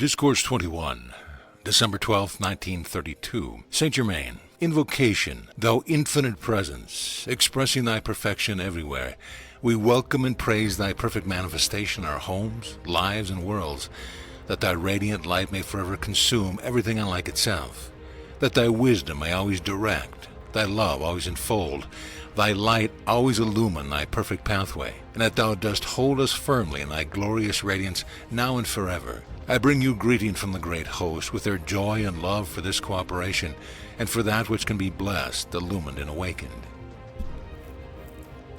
Discourse 21, December 12, 1932. St. Germain. Invocation, thou infinite presence, expressing thy perfection everywhere, we welcome and praise thy perfect manifestation in our homes, lives, and worlds, that thy radiant light may forever consume everything unlike itself, that thy wisdom may always direct, thy love always enfold, thy light always illumine thy perfect pathway, and that thou dost hold us firmly in thy glorious radiance now and forever. I bring you greeting from the great host with their joy and love for this cooperation, and for that which can be blessed, illumined, and awakened.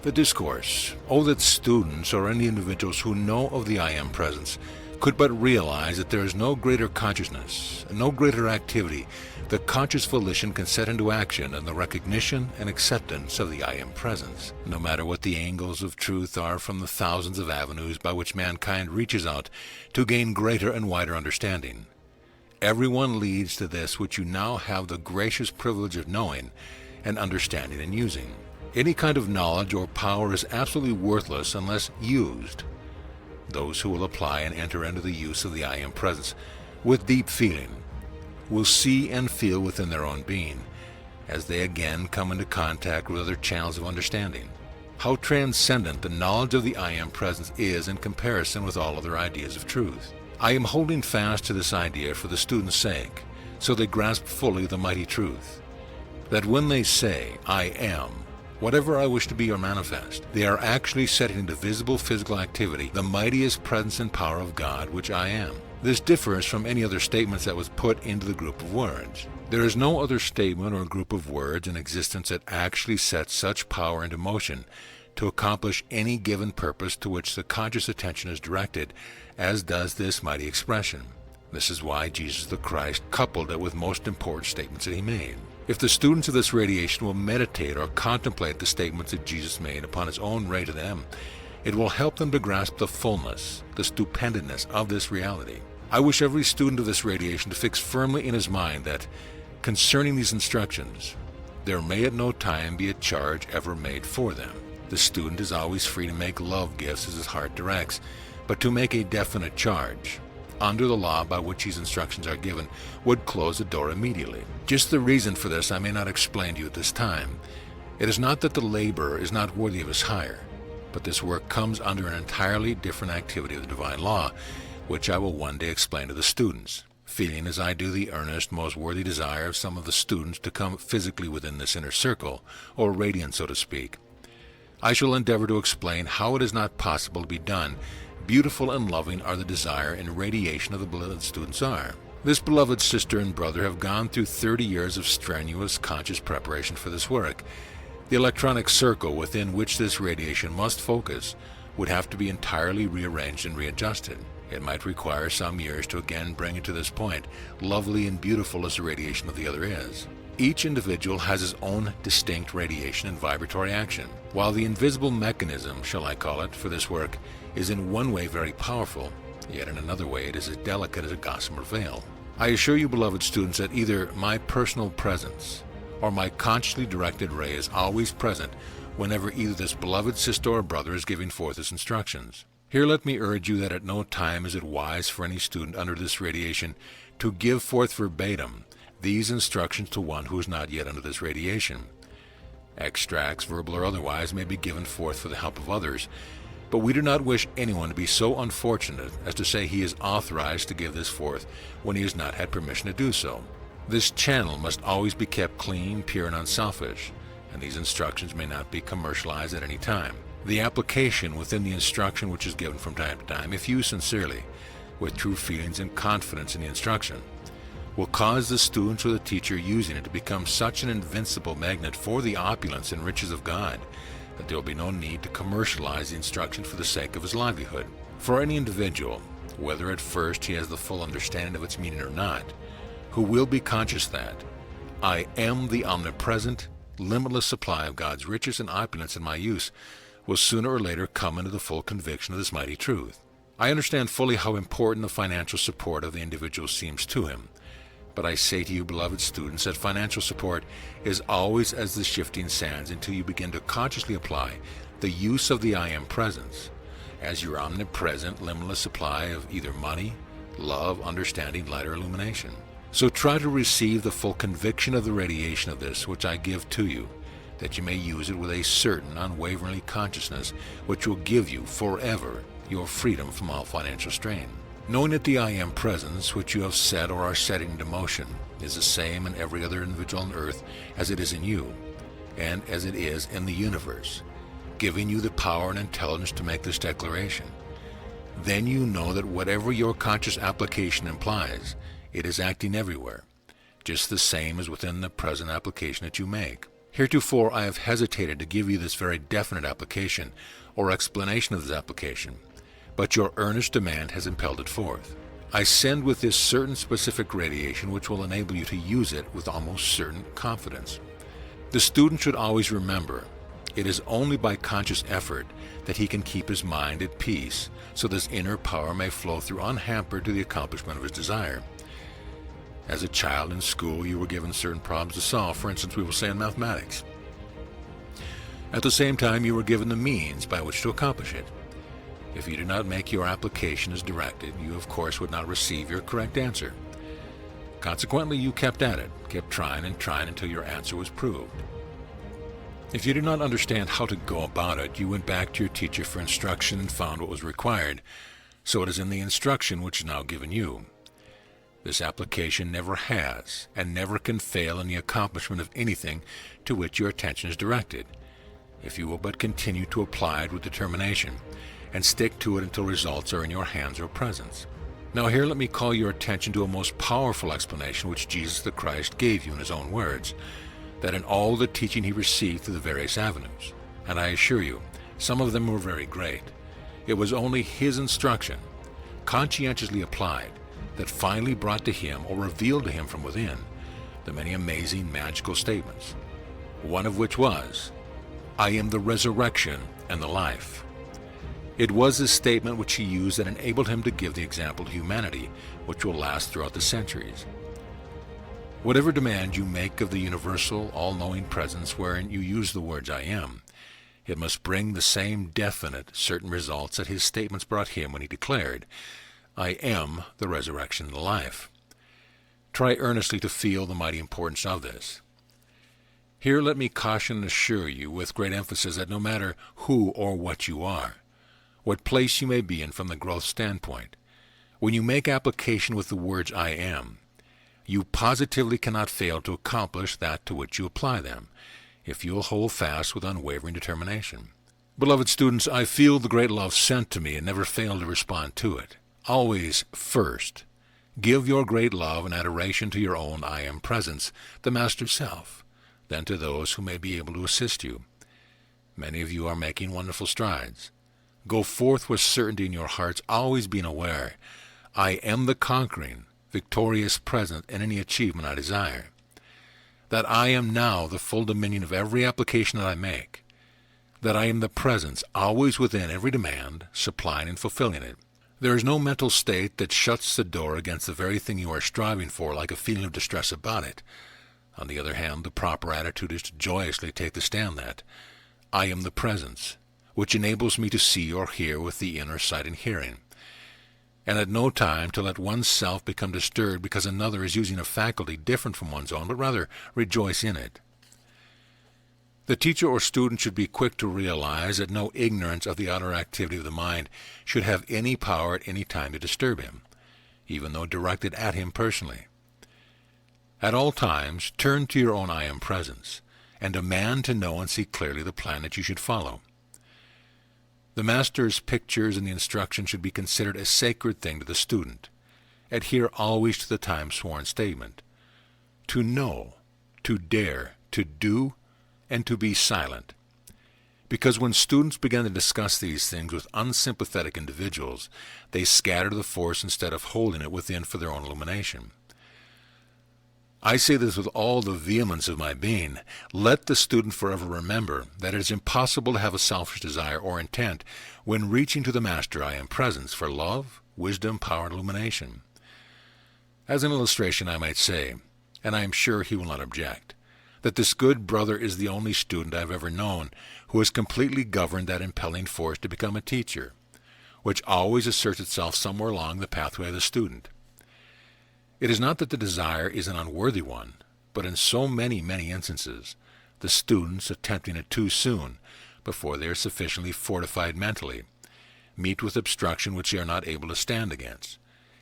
The Discourse. Oh, that students or any individuals who know of the I Am Presence could but realize that there is no greater consciousness, and no greater activity that conscious volition can set into action than the recognition and acceptance of the I Am Presence, no matter what the angles of truth are from the thousands of avenues by which mankind reaches out to gain greater and wider understanding. Everyone leads to this which you now have the gracious privilege of knowing and understanding and using. Any kind of knowledge or power is absolutely worthless unless used. Those who will apply and enter into the use of the I Am Presence with deep feeling will see and feel within their own being, as they again come into contact with other channels of understanding, how transcendent the knowledge of the I Am Presence is in comparison with all other ideas of truth. I am holding fast to this idea for the students' sake, so they grasp fully the mighty truth, that when they say, I am, whatever I wish to be or manifest, they are actually setting into visible physical activity the mightiest presence and power of God, which I am. This differs from any other statements that was put into the group of words. There is no other statement or group of words in existence that actually sets such power into motion to accomplish any given purpose to which the conscious attention is directed, as does this mighty expression. This is why Jesus the Christ coupled it with most important statements that he made. If the students of this radiation will meditate or contemplate the statements that Jesus made upon his own ray to them, it will help them to grasp the fullness, the stupendous of this reality. I wish every student of this radiation to fix firmly in his mind that, concerning these instructions, there may at no time be a charge ever made for them. The student is always free to make love gifts as his heart directs, but to make a definite charge, under the law by which these instructions are given, would close the door immediately. Just the reason for this I may not explain to you at this time. It is not that the laborer is not worthy of his hire, but this work comes under an entirely different activity of the divine law, which I will one day explain to the students, feeling as I do the earnest, most worthy desire of some of the students to come physically within this inner circle, or radiance, so to speak. I shall endeavor to explain how it is not possible to be done. Beautiful and loving are the desire and radiation of the beloved students are. This beloved sister and brother have gone through 30 years of strenuous, conscious preparation for this work. The electronic circle within which this radiation must focus would have to be entirely rearranged and readjusted. It might require some years to again bring it to this point, lovely and beautiful as the radiation of the other is. Each individual has his own distinct radiation and vibratory action, while the invisible mechanism, shall I call it, for this work is in one way very powerful, yet in another way it is as delicate as a gossamer veil. I assure you, beloved students, that either my personal presence or my consciously directed ray is always present whenever either this beloved sister or brother is giving forth his instructions. Here let me urge you that at no time is it wise for any student under this radiation to give forth verbatim these instructions to one who is not yet under this radiation. Extracts, verbal or otherwise, may be given forth for the help of others, but we do not wish anyone to be so unfortunate as to say he is authorized to give this forth when he has not had permission to do so. This channel must always be kept clean, pure, and unselfish, and these instructions may not be commercialized at any time. The application within the instruction which is given from time to time, if used sincerely, with true feelings and confidence in the instruction, will cause the students or the teacher using it to become such an invincible magnet for the opulence and riches of God that there will be no need to commercialize the instruction for the sake of his livelihood. For any individual, whether at first he has the full understanding of its meaning or not, who will be conscious that I am the omnipresent, limitless supply of God's riches and opulence in my use, will sooner or later come into the full conviction of this mighty truth. I understand fully how important the financial support of the individual seems to him, but I say to you, beloved students, that financial support is always as the shifting sands until you begin to consciously apply the use of the I Am Presence as your omnipresent, limitless supply of either money, love, understanding, light, or illumination. So try to receive the full conviction of the radiation of this which I give to you, that you may use it with a certain unwavering consciousness which will give you forever your freedom from all financial strain. Knowing that the I Am presence which you have set or are setting into motion is the same in every other individual on earth as it is in you, and as it is in the universe, giving you the power and intelligence to make this declaration, then you know that whatever your conscious application implies, it is acting everywhere, just the same as within the present application that you make. Heretofore I have hesitated to give you this very definite application or explanation of this application, but your earnest demand has impelled it forth. I send with this certain specific radiation which will enable you to use it with almost certain confidence. The student should always remember, it is only by conscious effort that he can keep his mind at peace, so this inner power may flow through unhampered to the accomplishment of his desire. As a child in school, you were given certain problems to solve, for instance, we will say in mathematics. At the same time, you were given the means by which to accomplish it. If you did not make your application as directed, you of course would not receive your correct answer. Consequently, you kept at it, kept trying and trying until your answer was proved. If you did not understand how to go about it, you went back to your teacher for instruction and found what was required. So it is in the instruction which is now given you. This application never has and never can fail in the accomplishment of anything to which your attention is directed, if you will but continue to apply it with determination and stick to it until results are in your hands or presence. Now here let me call your attention to a most powerful explanation which Jesus the Christ gave you in his own words, that in all the teaching he received through the various avenues, and I assure you, some of them were very great, it was only his instruction, conscientiously applied, that finally brought to him or revealed to him from within the many amazing magical statements, one of which was, I am the resurrection and the life. It was this statement which he used that enabled him to give the example to humanity which will last throughout the centuries. Whatever demand you make of the universal, all-knowing presence wherein you use the words I am, it must bring the same definite, certain results that his statements brought him when he declared, I am the resurrection and the life. Try earnestly to feel the mighty importance of this. Here let me caution and assure you with great emphasis that no matter who or what you are, what place you may be in from the growth standpoint, when you make application with the words I am, you positively cannot fail to accomplish that to which you apply them, if you will hold fast with unwavering determination. Beloved students, I feel the great love sent to me and never fail to respond to it. Always, first, give your great love and adoration to your own I Am presence, the Master Self, then to those who may be able to assist you. Many of you are making wonderful strides. Go forth with certainty in your hearts, always being aware, I am the conquering, victorious present in any achievement I desire. That I am now the full dominion of every application that I make. That I am the presence always within every demand, supplying and fulfilling it. There is no mental state that shuts the door against the very thing you are striving for like a feeling of distress about it. On the other hand, the proper attitude is to joyously take the stand that I am the presence, which enables me to see or hear with the inner sight and hearing, and at no time to let one's self become disturbed because another is using a faculty different from one's own, but rather rejoice in it. The teacher or student should be quick to realize that no ignorance of the outer activity of the mind should have any power at any time to disturb him, even though directed at him personally. At all times, turn to your own I Am presence, and demand to know and see clearly the plan that you should follow. The master's pictures and the instruction should be considered a sacred thing to the student. Adhere always to the time-sworn statement. To know, to dare, to do, and to be silent. Because when students begin to discuss these things with unsympathetic individuals, they scatter the force instead of holding it within for their own illumination. I say this with all the vehemence of my being. Let the student forever remember that it is impossible to have a selfish desire or intent when reaching to the Master I Am presence for love, wisdom, power, and illumination. As an illustration, I might say, and I am sure he will not object, that this good brother is the only student I have ever known who has completely governed that impelling force to become a teacher. which always asserts itself somewhere along the pathway of the student. It is not that the desire is an unworthy one, but in so many instances, the students, attempting it too soon, before they are sufficiently fortified mentally, meet with obstruction which they are not able to stand against,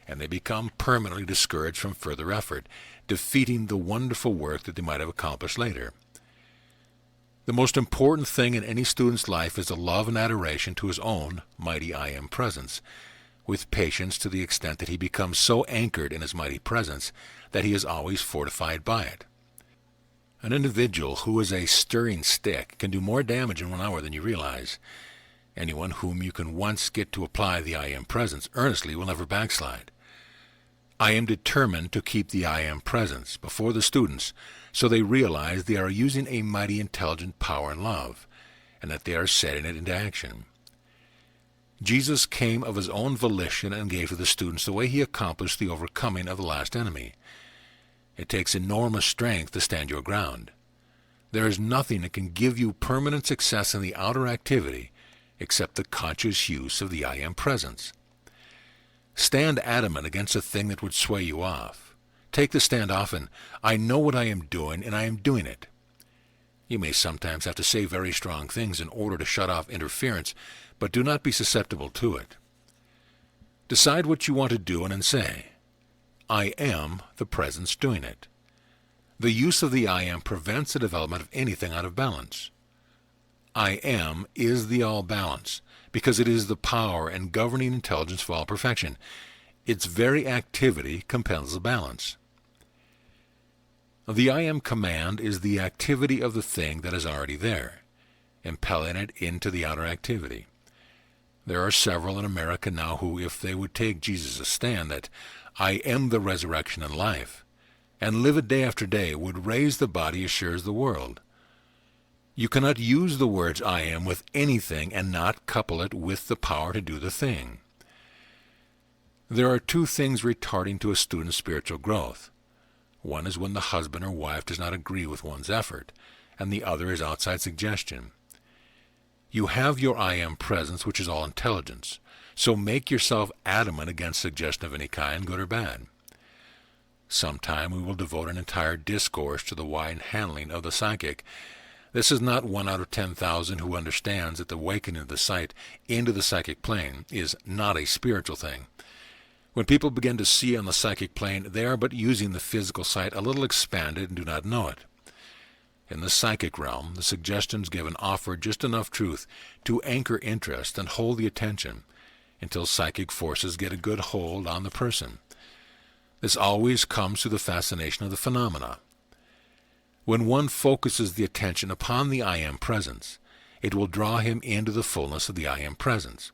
and they become permanently discouraged from further effort, defeating the wonderful work that they might have accomplished later. The most important thing in any student's life is the love and adoration to his own mighty I Am presence, with patience to the extent that he becomes so anchored in his mighty presence that he is always fortified by it. An individual who is a stirring stick can do more damage in 1 hour than you realize. Anyone whom you can once get to apply the I Am presence earnestly will never backslide. I am determined to keep the I Am presence before the students so they realize they are using a mighty intelligent power and love, and that they are setting it into action. Jesus came of his own volition and gave to the students the way he accomplished the overcoming of the last enemy. It takes enormous strength to stand your ground. There is nothing that can give you permanent success in the outer activity except the conscious use of the I Am presence. Stand adamant against a thing that would sway you off. Take the stand often. I know what I am doing, and I am doing it. You may sometimes have to say very strong things in order to shut off interference, but do not be susceptible to it. Decide what you want to do and then say, I am the presence doing it. The use of the I Am prevents the development of anything out of balance. I Am is the all balance, because it is the power and governing intelligence of all perfection. Its very activity compels the balance. The I Am command is the activity of the thing that is already there, impelling it into the outer activity. There are several in America now who, if they would take Jesus' stand that I am the resurrection and life, and live it day after day, would raise the body as sure as the world. You cannot use the words I am with anything and not couple it with the power to do the thing. There are 2 things retarding to a student's spiritual growth. One is when the husband or wife does not agree with one's effort, and the other is outside suggestion. You have your I Am presence, which is all intelligence, so make yourself adamant against suggestion of any kind, good or bad. Sometime we will devote an entire discourse to the wide handling of the psychic. This is not 1 out of 10,000 who understands that the awakening of the sight into the psychic plane is not a spiritual thing. When people begin to see on the psychic plane, they are but using the physical sight a little expanded and do not know it. In the psychic realm, the suggestions given offer just enough truth to anchor interest and hold the attention until psychic forces get a good hold on the person. This always comes through the fascination of the phenomena. When one focuses the attention upon the I Am presence, it will draw him into the fullness of the I Am presence.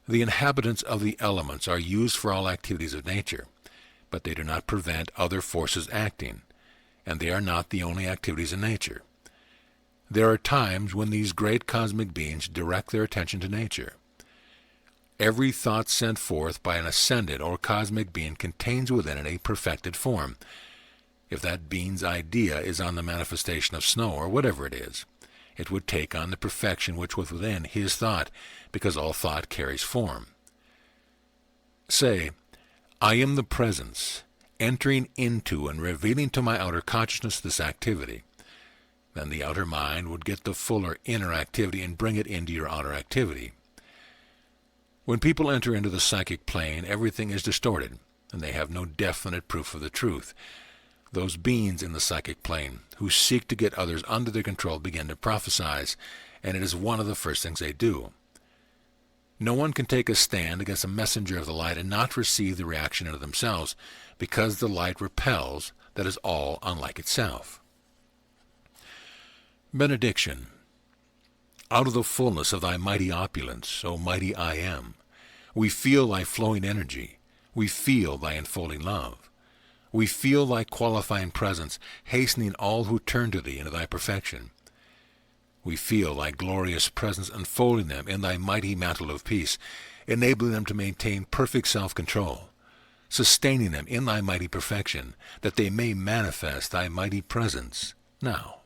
The inhabitants of the elements are used for all activities of nature, but they do not prevent other forces acting, and they are not the only activities in nature. There are times when these great cosmic beings direct their attention to nature. Every thought sent forth by an ascended or cosmic being contains within it a perfected form. If that being's idea is on the manifestation of snow or whatever it is, it would take on the perfection which was within his thought, because all thought carries form. Say, I am the presence, entering into and revealing to my outer consciousness this activity. Then the outer mind would get the fuller inner activity and bring it into your outer activity. When people enter into the psychic plane, everything is distorted, and they have no definite proof of the truth. Those beings in the psychic plane who seek to get others under their control begin to prophesize, and it is one of the first things they do. No one can take a stand against a messenger of the light and not receive the reaction into themselves, because the light repels that is all unlike itself. Benediction. Out of the fullness of thy mighty opulence, O mighty I Am, we feel thy flowing energy, we feel thy enfolding love. We feel thy qualifying presence, hastening all who turn to thee into thy perfection. We feel thy glorious presence enfolding them in thy mighty mantle of peace, enabling them to maintain perfect self-control, sustaining them in thy mighty perfection, that they may manifest thy mighty presence now.